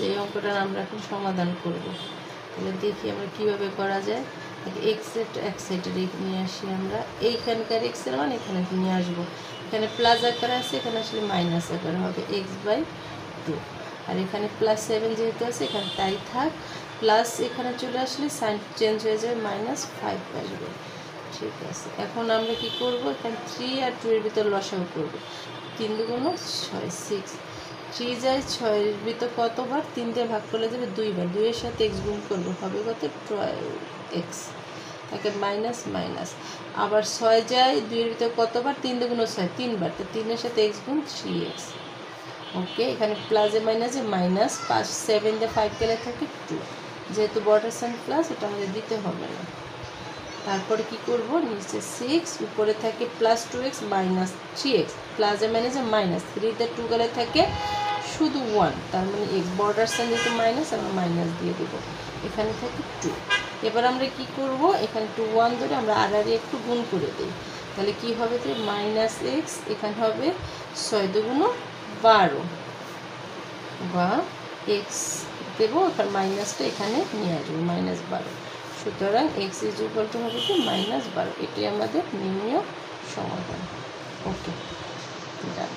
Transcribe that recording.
এই অঙ্কটা আমরা এখন সমাধান করব। তাহলে দেখি আমরা কীভাবে করা যায়। এক্সের এক সাইডে নিয়ে আসি আমরা, এইখানকার এক্সের মান এখানে নিয়ে আসবো। এখানে প্লাস আকারে আছে, এখানে আসলে মাইনাস আকারে হবে x/2। আর এখানে +7 যেহেতু আছে এখানে তাই থাক, প্লাস এখানে চলে আসলে সাইন চেঞ্জ হয়ে যাবে, -5 আসবে। ঠিক আছে, এখন আমরা কি করব, এখানে 3 আর 2 এর ভিতর লসাগু করব। 3 দুগুণ 6, 6। 3 যায় 6 এর ভিতর কতবার, 3 দিয়ে ভাগ করলে যাবে 2 বার। 2 এর সাথে x গুণ করবো, হবে কত, 12x। তাকে মাইনাস মাইনাস, আবার 6 যায় 2 এর ভিতর কতবার, 3 দুগুণ 6, 3 বার। তো 3 এর সাথে x গুণ 3x। ওকে, এখানে প্লাসে মাইনাসে মাইনাস, 5 7 দিয়ে 5 গেলে থাকে 2। যেহেতু বর্ডার সাইন প্লাস, এটা আমাদের দিতে হবে না। তারপরে কি করব, নিচে 6, উপরে থাকে +2x -3x, প্লাসে মাইনাসে মাইনাস, 3 তে 2 গেলে থাকে শুধু 1, তার মানে x। বর্ডার সাইন যেহেতু মাইনাস, আমরা মাইনাস দিয়ে দেবো। এখানে থাকে 2। এবার আমরা কি করব, এখানে 2 1 ধরে আমরা আড়াআড়ি একটু গুণ করে দিই। তাহলে কি হবে, যে -x, এখানে হবে 6 দুগুণ 12, বা x দেবো, এখানে মাইনাসটা এখানে নিয়ে আসবো, -12। সুতরাং x = হবে কি, -12। এটাই আমাদের নির্ণয় সমাধান। ওকে, ডান।